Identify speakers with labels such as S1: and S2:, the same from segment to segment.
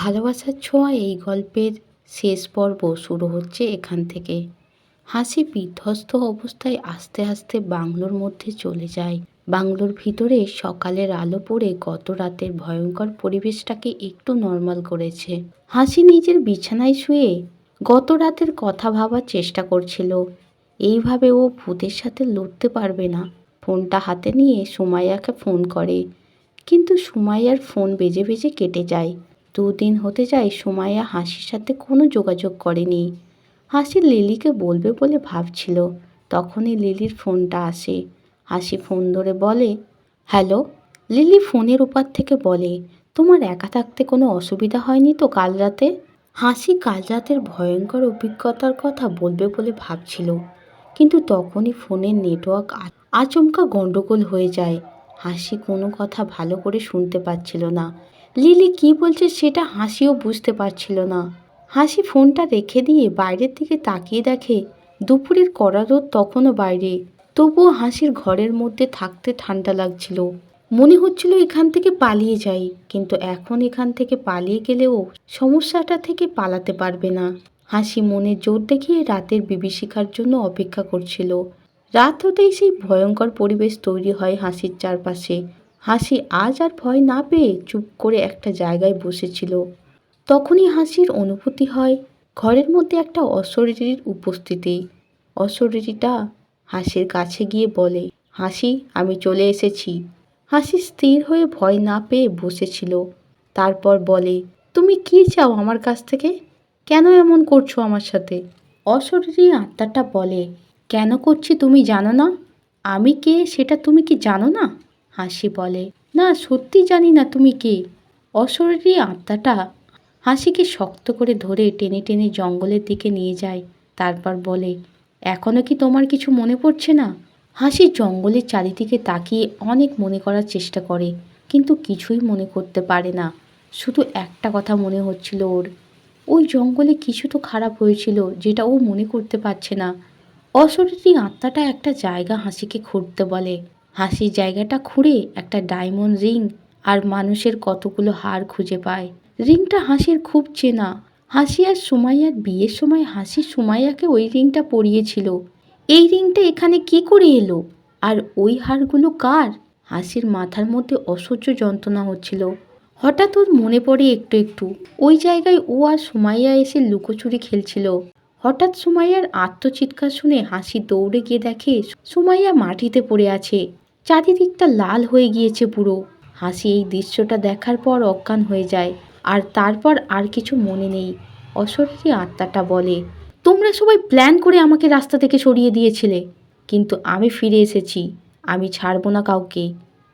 S1: ভালোবাসার ছোঁয়া এই গল্পের শেষ পর্ব শুরু হচ্ছে এখান থেকে। হাসি বিধ্বস্ত অবস্থায় আস্তে আস্তে বাংলোর মধ্যে চলে যায়। বাংলোর ভিতরে সকালের আলো পড়ে গত রাতের ভয়ঙ্কর পরিবেশটাকে একটু নর্মাল করেছে। হাসি নিজের বিছানায় শুয়ে গত রাতের কথা ভাবার চেষ্টা করছিল। এইভাবে ও ভূতের সাথে লড়তে পারবে না। ফোনটা হাতে নিয়ে সুমাইয়াকে ফোন করে, কিন্তু সুমাইয়ার ফোন বেজে বেজে কেটে যায়। দুদিন হতে যায় সুমাইয়া হাসির সাথে কোনো যোগাযোগ করেনি। হাসি লিলিকে বলবে বলে ভাবছিল, তখনই লিলির ফোনটা আসে। হাসি ফোন ধরে বলে, হ্যালো। লিলি ফোনের ওপার থেকে বলে, তোমার একা থাকতে কোনো অসুবিধা হয়নি তো কাল রাতে? হাসি কাল রাতের ভয়ঙ্কর অভিজ্ঞতার কথা বলবে বলে ভাবছিল, কিন্তু তখনই ফোনের নেটওয়ার্ক আচমকা গন্ডগোল হয়ে যায়। হাসি কোনো কথা ভালো করে শুনতে পাচ্ছিল না। লিলি কি বলছে সেটা হাসিও বুঝতে পারছিল না। হাসি ফোনটা রেখে দিয়ে বাইরের দিকে তাকিয়ে দেখে দুপুরের কড়া রোদ তখনও বাইরে। তবুও হাসির ঘরের মধ্যে থাকতে ঠান্ডা লাগছিল। মনে হচ্ছিল এখান থেকে পালিয়ে যাই, কিন্তু এখন এখান থেকে পালিয়ে গেলেও সমস্যাটা থেকে পালাতে পারবে না। হাসি মনে জোর দেখিয়ে রাতের বিভীষিকার জন্য অপেক্ষা করছিল। রাত হতেই সেই ভয়ঙ্কর পরিবেশ তৈরি হয় হাসির চারপাশে। হাসি আজ আর ভয় না পেয়ে চুপ করে একটা জায়গায় বসেছিল। তখনই হাসির অনুভূতি হয় ঘরের মধ্যে একটা অশরীরীর উপস্থিতি। অশরীরীটা হাসির কাছে গিয়ে বলে, হাসি, আমি চলে এসেছি। হাসি স্থির হয়ে ভয় না পেয়ে বসেছিল। তারপর বলে, তুমি কি চাও আমার কাছ থেকে? কেন এমন করছো আমার সাথে? অশরীরী আত্মাটা বলে, কেন করছি তুমি জানো না? আমি কে সেটা তুমি কি জানো না? হাসি বলে, না, সত্যি জানি না তুমি কে। অশরীরী আত্মাটা হাসিকে শক্ত করে ধরে টেনে টেনে জঙ্গলের দিকে নিয়ে যায়। তারপর বলে, এখনও কি তোমার কিছু মনে পড়ছে না? হাসি জঙ্গলের চারিদিকে তাকিয়ে অনেক মনে করার চেষ্টা করে, কিন্তু কিছুই মনে করতে পারে না। শুধু একটা কথা মনে হচ্ছিল ওর, ওই জঙ্গলে কিছু তো খারাপ হয়েছিল যেটা ও মনে করতে পারছে না। অশরীরী আত্মাটা একটা জায়গা হাসিকে খুঁড়তে বলে। হাসি জায়গাটা খুঁড়ে একটা ডায়মন্ড রিং আর মানুষের কতগুলো হাড় খুঁজে পায়। রিংটা হাসির খুব চেনা। হাসি আর সুমাইয়ার বিয়ের সময় হাসি সুমাইয়াকে ওই রিংটা পরিয়েছিল। এই রিংটা এখানে কি করে এলো? আর ওই হাড়গুলো কার? হাসির মাথার মধ্যে অসহ্য যন্ত্রণা হচ্ছিল। হঠাৎ ওর মনে পড়ে একটু একটু ওই জায়গায় ও আর সুমাইয়া এসে লুকোচুরি খেলছিল। হঠাৎ সুমাইয়ার আত্মচিৎকার শুনে হাসি দৌড়ে গিয়ে দেখে সুমাইয়া মাটিতে পড়ে আছে। চারিদিকটা লাল হয়ে গিয়েছে পুরো। হাসি এই দৃশ্যটা দেখার পর অজ্ঞান হয়ে যায়, আর তারপর আর কিছু মনে নেই। অশরীরী আত্মাটা বলে, তোমরা সবাই প্ল্যান করে আমাকে রাস্তা থেকে সরিয়ে দিয়েছিলে, কিন্তু আমি ফিরে এসেছি। আমি ছাড়বো না কাউকে।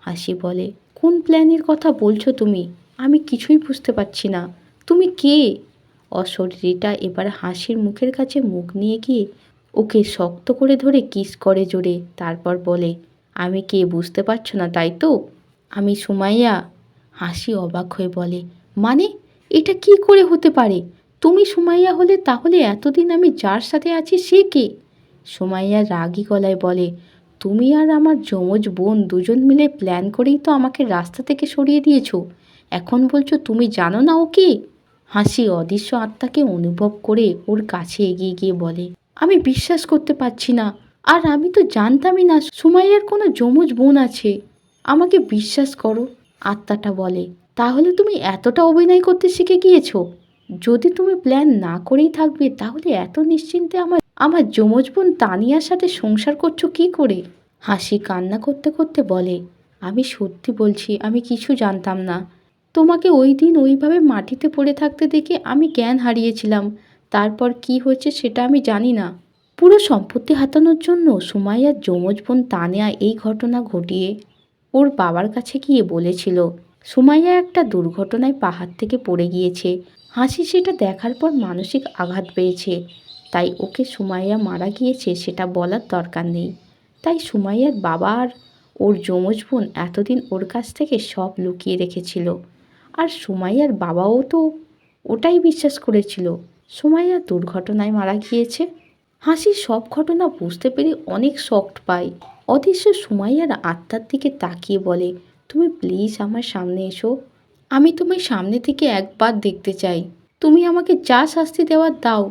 S1: হাসি বলে, কোন প্ল্যানের কথা বলছো তুমি? আমি কিছুই বুঝতে পারছি না। তুমি কে? অশরীরীটা এবার হাসির মুখের কাছে মুখ নিয়ে গিয়ে ওকে শক্ত করে ধরে কিস করে জোরে। তারপর বলে, আমি কে বুঝতে পারছো না তাই তো? আমি সুমাইয়া। হাসি অবাক হয়ে বলে, মানে এটা কি করে হতে পারে? তুমি সুমাইয়া হলে তাহলে এতদিন আমি যার সাথে আছি সে কে? সুমাইয়া রাগী গলায় বলে, তুমি আর আমার যমজ বোন দুজন মিলে প্ল্যান করেই তো আমাকে রাস্তা থেকে সরিয়ে দিয়েছো। এখন বলছো তুমি জানো না ও কে? হাসি অদৃশ্য আত্মাকে অনুভব করে ওর কাছে এগিয়ে গিয়ে বলে, আমি বিশ্বাস করতে পারছি না। আর আমি তো জানতামই না সুমাইয়ার কোনো যমজ বোন আছে। আমাকে বিশ্বাস করো। আত্মাটা বলে, তাহলে তুমি এতটা অভিনয় করতে শিখে গিয়েছো? যদি তুমি প্ল্যান না করেই থাকবে তাহলে এত নিশ্চিন্তে আমার আমার যমজ বোন তানিয়ার সাথে সংসার করছো কি করে? হাসি কান্না করতে করতে বলে, আমি সত্যি বলছি, আমি কিছু জানতাম না। তোমাকে ওই দিন ওইভাবে মাটিতে পড়ে থাকতে দেখে আমি জ্ঞান হারিয়েছিলাম। তারপর কি হয়েছে সেটা আমি জানি না। পুরো সম্পত্তি হাতানোর জন্য সুমাইয়ার যমজ বোন তানিয়া এই ঘটনা ঘটিয়ে ওর বাবার কাছে গিয়ে বলেছিল সুমাইয়া একটা দুর্ঘটনায় পাহাড় থেকে পড়ে গিয়েছে। হাসি সেটা দেখার পর মানসিক আঘাত পেয়েছে, তাই ওকে সুমাইয়া মারা গিয়েছে সেটা বলার দরকার নেই। তাই সুমাইয়ার বাবা আর ওর যমজ বোন এতদিন ওর কাছ থেকে সব লুকিয়ে রেখেছিল। আর সুমাইয়ার বাবাও তো ওটাই বিশ্বাস করেছিল সুমাইয়া দুর্ঘটনায় মারা গিয়েছে। হাসি সব ঘটনা বুঝতে পেরে অনেক শকড পায়। অদৃশ্য সুমাইয়ার আত্মার দিকে তাকিয়ে বলে, তুমি প্লিজ আমার সামনে এসো। আমি তোমায় সামনে থেকে একবার দেখতে চাই। তুমি আমাকে যা শাস্তি দেওয়ার দাও,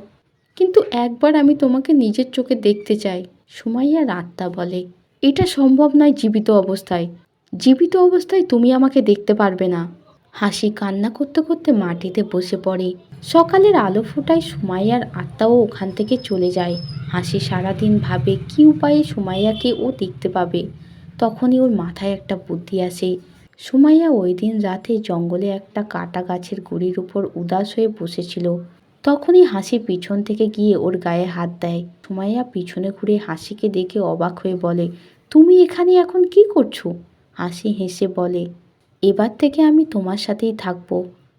S1: কিন্তু একবার আমি তোমাকে নিজের চোখে দেখতে চাই। সুমাইয়ার আত্মা বলে, এটা সম্ভব নয় জীবিত অবস্থায়। জীবিত অবস্থায় তুমি আমাকে দেখতে পারবে না। হাসি কান্না করতে করতে মাটিতে বসে পড়ে। সকালের আলো ফোটায় সুমাইয়ার আত্মাও ওখান থেকে চলে যায়। হাসি সারাদিন ভাবে কী উপায়ে সুমাইয়াকে ও দেখতে পাবে। তখনই ওর মাথায় একটা বুদ্ধি আসে। সুমাইয়া ওই দিন রাতে জঙ্গলে একটা কাটা গাছের গুড়ির উপর উদাস হয়ে বসেছিল। তখনই হাসি পিছন থেকে গিয়ে ওর গায়ে হাত দেয়। সুমাইয়া পিছনে ঘুরে হাসিকে দেখে অবাক হয়ে বলে, তুমি এখানে এখন কি করছো? হাসি হেসে বলে, এবার থেকে আমি তোমার সাথেই থাকবো।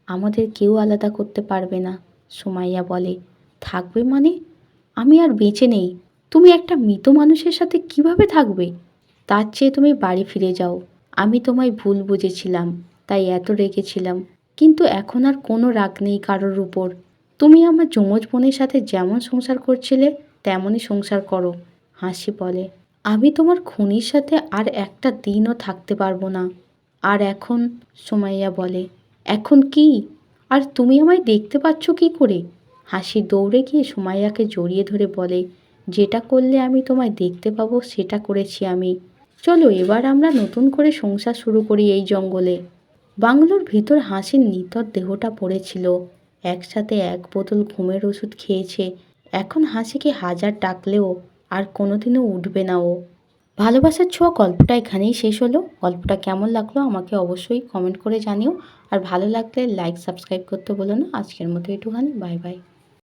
S1: আমাদের কেউ আলাদা করতে পারবে না। সুমাইয়া বলে, থাকবে মানে? আমি আর বেঁচে নেই। তুমি একটা মৃত মানুষের সাথে কিভাবে থাকবে? তার চেয়ে তুমি বাড়ি ফিরে যাও। আমি তোমায় ভুল বুঝেছিলাম, তাই এত রেগেছিলাম। কিন্তু এখন আর কোনো রাগ নেই কারোর উপর। তুমি আমার যমজ বোনের সাথে যেমন সংসার করছিলে তেমনই সংসার করো। হাসি বলে, আমি তোমার খুনির সাথে আর একটা দিনও থাকতে পারবো না। আর এখন? সুমাইয়া বলে, এখন কি? আর তুমি আমায় দেখতে পাচ্ছ কি করে? হাসি দৌড়ে গিয়ে সুমাইয়াকে জড়িয়ে ধরে বলে, যেটা করলে আমি তোমায় দেখতে পাবো সেটা করেছি আমি। চলো এবার আমরা নতুন করে সংসার শুরু করি এই জঙ্গলে। বাংলোর ভিতর হাসির নিথর দেহটা পড়েছিল। একসাথে এক বোতল ঘুমের ওষুধ খেয়েছে। এখন হাসিকে হাজার ডাকলেও আর কোনোদিনও উঠবে না ও। ভালোবাসার ছোঁয়া গল্পটা এখানেই শেষ হলো। গল্পটা কেমন লাগলো আমাকে অবশ্যই কমেন্ট করে জানিও। আর ভালো লাগলে লাইক সাবস্ক্রাইব করতে বলো না। আজকের মতো একটুখানি, বাই বাই।